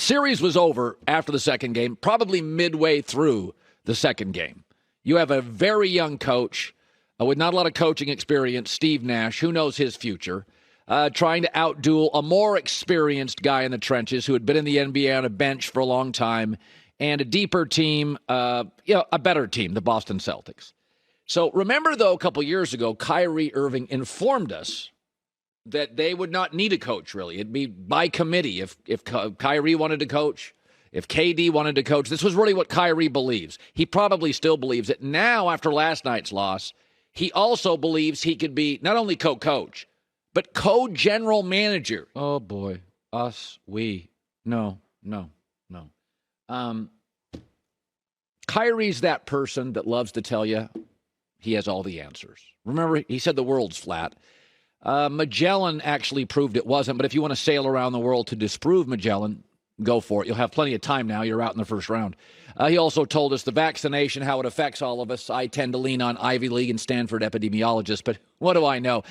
Series was over after the second game, probably midway through the second game. You have a very young coach with not a lot of coaching experience, Steve Nash, who knows his future, trying to outduel a more experienced guy in the trenches who had been in the NBA on a bench for a long time, and a deeper team, a better team, the Boston Celtics. So remember, though, a couple years ago, Kyrie Irving informed us that they would not need a coach, really. It'd be by committee if Kyrie wanted to coach, if KD wanted to coach. This was really what Kyrie believes. He probably still believes it. Now, after last night's loss, he also believes he could be not only co-coach, but co-general manager. Oh, boy. Us, we. No. Kyrie's that person that loves to tell you he has all the answers. Remember, he said the world's flat. Magellan actually proved it wasn't, but if you want to sail around the world to disprove Magellan, go for it. You'll have plenty of time now. You're out in the first round. He also told us the vaccination, how it affects all of us. I tend to lean on Ivy League and Stanford epidemiologists, but what do I know?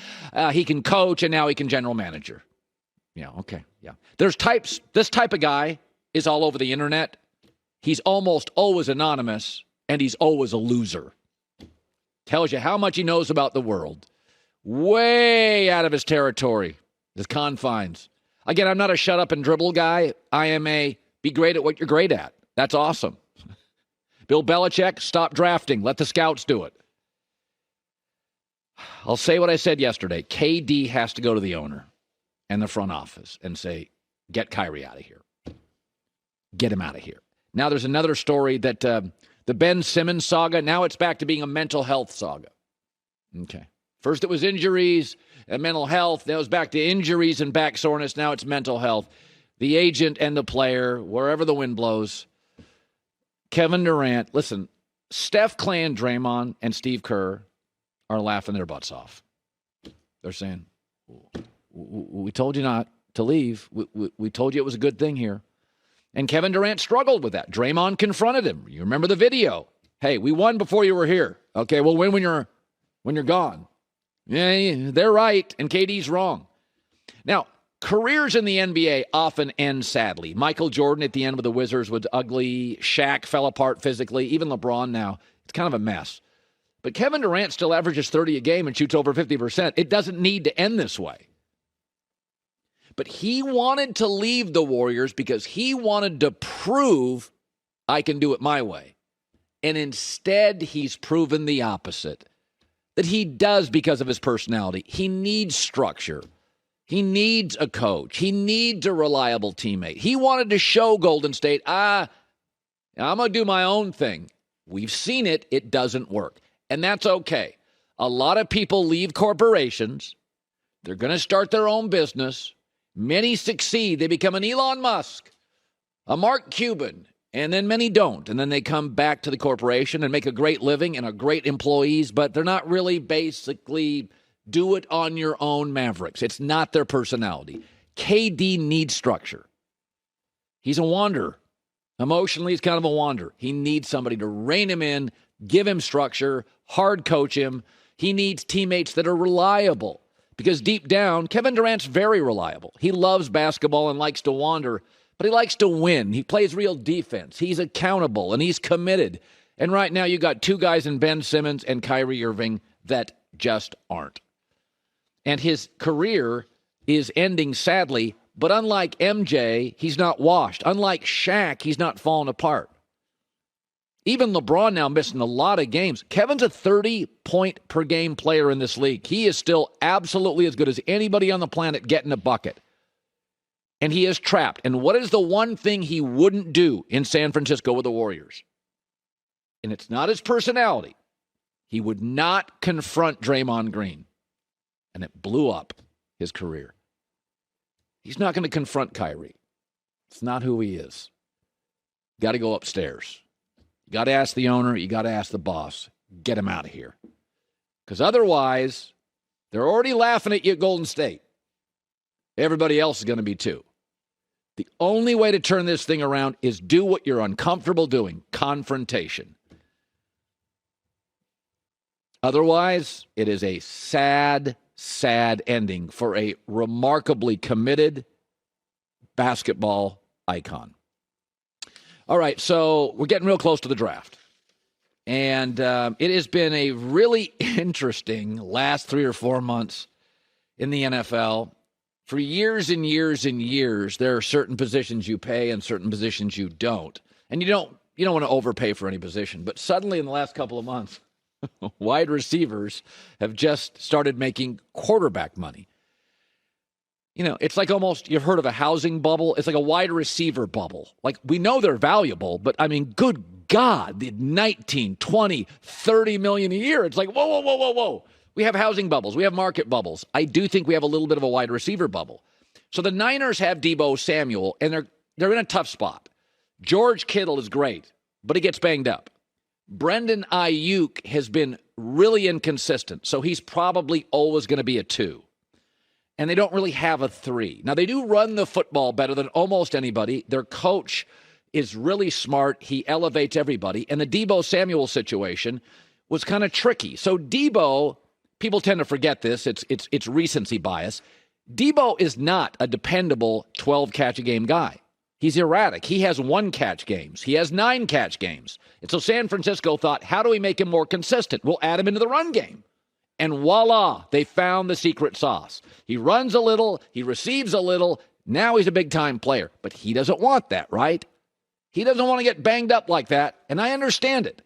He can coach, and now he can general manager. Yeah, okay, yeah. There's types. This type of guy is all over the internet. He's almost always anonymous, and he's always a loser. Tells you how much he knows about the world. Way out of his territory, his confines. Again, I'm not a shut up and dribble guy. I am a be great at what you're great at. That's awesome. Bill Belichick, stop drafting. Let the scouts do it. I'll say what I said yesterday. KD has to go to the owner and the front office and say, get Kyrie out of here. Get him out of here. Now there's another story that the Ben Simmons saga, now it's back to being a mental health saga. Okay. First it was injuries and mental health. Now it's back to injuries and back soreness. Now it's mental health. The agent and the player, wherever the wind blows. Kevin Durant, listen, Steph, Clay, and Draymond and Steve Kerr are laughing their butts off. They're saying, we told you not to leave. We told you it was a good thing here. And Kevin Durant struggled with that. Draymond confronted him. You remember the video. Hey, we won before you were here. Okay, we'll win when you're gone. Yeah, they're right, and KD's wrong. Now, careers in the NBA often end sadly. Michael Jordan at the end with the Wizards was ugly. Shaq fell apart physically. Even LeBron now, it's kind of a mess. But Kevin Durant still averages 30 a game and shoots over 50%. It doesn't need to end this way. But he wanted to leave the Warriors because he wanted to prove I can do it my way. And instead, he's proven the opposite. That he does because of his personality. He needs structure. He needs a coach. He needs a reliable teammate. He wanted to show Golden State, I'm going to do my own thing. We've seen it. It doesn't work. And that's okay. A lot of people leave corporations. They're going to start their own business. Many succeed. They become an Elon Musk, a Mark Cuban, and then many don't. And then they come back to the corporation and make a great living and are great employees, but they're not really basically do it on your own mavericks. It's not their personality. KD needs structure. He's a wanderer. Emotionally, he's kind of a wanderer. He needs somebody to rein him in, give him structure, hard coach him. He needs teammates that are reliable. Because deep down, Kevin Durant's very reliable. He loves basketball and likes to wander, but he likes to win. He plays real defense. He's accountable, and he's committed. And right now, you got two guys in Ben Simmons and Kyrie Irving that just aren't. And his career is ending sadly, but unlike MJ, he's not washed. Unlike Shaq, he's not fallen apart. Even LeBron now missing a lot of games. Kevin's a 30-point-per-game player in this league. He is still absolutely as good as anybody on the planet getting a bucket. And he is trapped. And what is the one thing he wouldn't do in San Francisco with the Warriors? And it's not his personality. He would not confront Draymond Green. And it blew up his career. He's not going to confront Kyrie. It's not who he is. Got to go upstairs. You got to ask the owner. You got to ask the boss. Get him out of here. Because otherwise, they're already laughing at you at Golden State. Everybody else is going to be too. The only way to turn this thing around is do what you're uncomfortable doing. Confrontation. Otherwise, it is a sad, sad ending for a remarkably committed basketball icon. All right, so we're getting real close to the draft. And it has been a really interesting last 3 or 4 months in the NFL. For years and years and years, there are certain positions you pay and certain positions you don't. And you don't want to overpay for any position. But suddenly in the last couple of months, wide receivers have just started making quarterback money. It's like almost, you've heard of a housing bubble. It's like a wide receiver bubble. Like, we know they're valuable, but I mean, good God, the 19, 20, 30 million a year. It's like, whoa. We have housing bubbles. We have market bubbles. I do think we have a little bit of a wide receiver bubble. So the Niners have Deebo Samuel, and they're in a tough spot. George Kittle is great, but he gets banged up. Brendan Ayuk has been really inconsistent, so he's probably always going to be a 2. And they don't really have a 3. Now, they do run the football better than almost anybody. Their coach is really smart. He elevates everybody. And the Deebo Samuel situation was kind of tricky. So Deebo, people tend to forget this. It's recency bias. Deebo is not a dependable 12-catch-a-game guy. He's erratic. He has 1-catch games. He has 9-catch games. And so San Francisco thought, how do we make him more consistent? We'll add him into the run game. And voila, they found the secret sauce. He runs a little, he receives a little, now he's a big-time player. But he doesn't want that, right? He doesn't want to get banged up like that, and I understand it.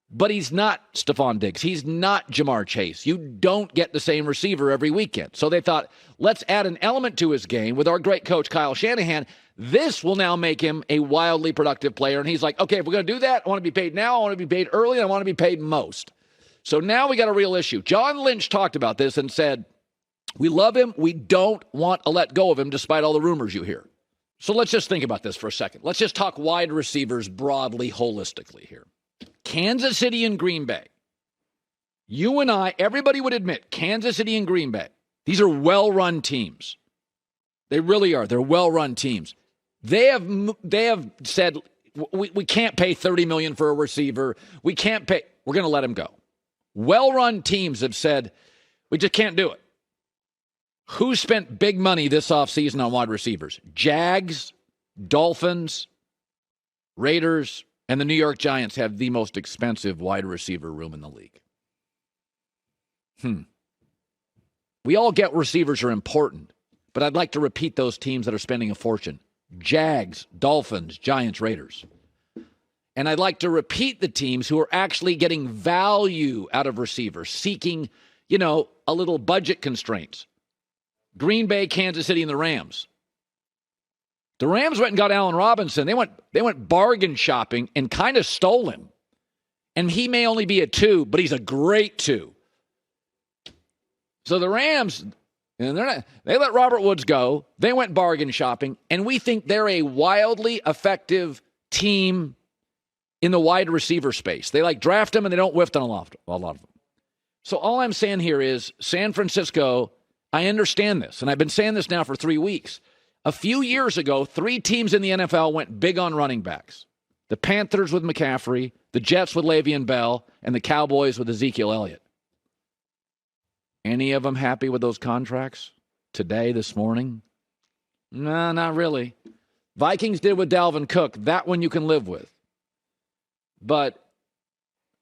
But he's not Stephon Diggs. He's not Jamar Chase. You don't get the same receiver every weekend. So they thought, let's add an element to his game with our great coach, Kyle Shanahan. This will now make him a wildly productive player. And he's like, okay, if we're going to do that, I want to be paid now, I want to be paid early, and I want to be paid most. So now we got a real issue. John Lynch talked about this and said, we love him. We don't want to let go of him despite all the rumors you hear. So let's just think about this for a second. Let's just talk wide receivers broadly, holistically here. Kansas City and Green Bay. You and I, everybody would admit, Kansas City and Green Bay, these are well-run teams. They really are. They're well-run teams. They have said, we can't pay $30 million for a receiver. We can't pay. We're going to let him go. Well-run teams have said, we just can't do it. Who spent big money this offseason on wide receivers? Jags, Dolphins, Raiders, and the New York Giants have the most expensive wide receiver room in the league. We all get receivers are important, but I'd like to repeat those teams that are spending a fortune. Jags, Dolphins, Giants, Raiders. And I'd like to repeat the teams who are actually getting value out of receivers, seeking, a little budget constraints. Green Bay, Kansas City, and the Rams. The Rams went and got Allen Robinson. They went bargain shopping and kind of stole him. And he may only be a 2, but he's a great 2. So the Rams, they let Robert Woods go. They went bargain shopping, and we think they're a wildly effective team in the wide receiver space. They draft them and they don't whiff on a lot of them. So all I'm saying here is San Francisco, I understand this, and I've been saying this now for 3 weeks. A few years ago, 3 teams in the NFL went big on running backs. The Panthers with McCaffrey, the Jets with Le'Veon Bell, and the Cowboys with Ezekiel Elliott. Any of them happy with those contracts today, this morning? No, not really. Vikings did with Dalvin Cook. That one you can live with. But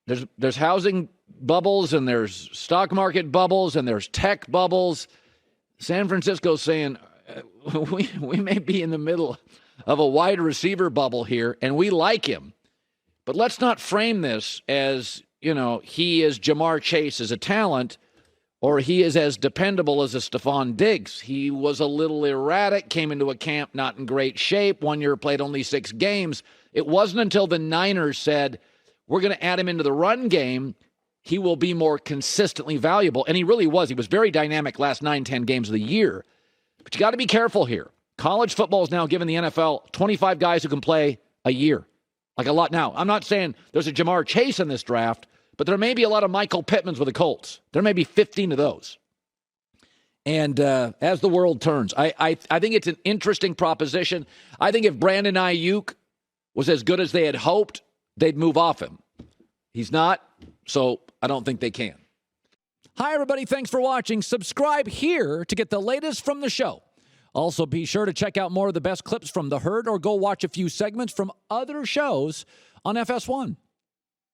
there's housing bubbles, and there's stock market bubbles, and there's tech bubbles. San Francisco's saying, we may be in the middle of a wide receiver bubble here, and we like him. But let's not frame this as, he is Jamar Chase as a talent, or he is as dependable as a Stephon Diggs. He was a little erratic, came into a camp not in great shape. 1 year played only 6 games. It wasn't until the Niners said, we're going to add him into the run game, he will be more consistently valuable. And he really was. He was very dynamic last 9-10 games of the year. But you got to be careful here. College football is now giving the NFL 25 guys who can play a year. Like a lot now. I'm not saying there's a Jamar Chase in this draft, but there may be a lot of Michael Pittmans with the Colts. There may be 15 of those. And as the world turns, I think it's an interesting proposition. I think if Brandon Ayuk was as good as they had hoped, they'd move off him. He's not, so I don't think they can. Hi, everybody. Thanks for watching. Subscribe here to get the latest from the show. Also, be sure to check out more of the best clips from The Herd or go watch a few segments from other shows on FS1.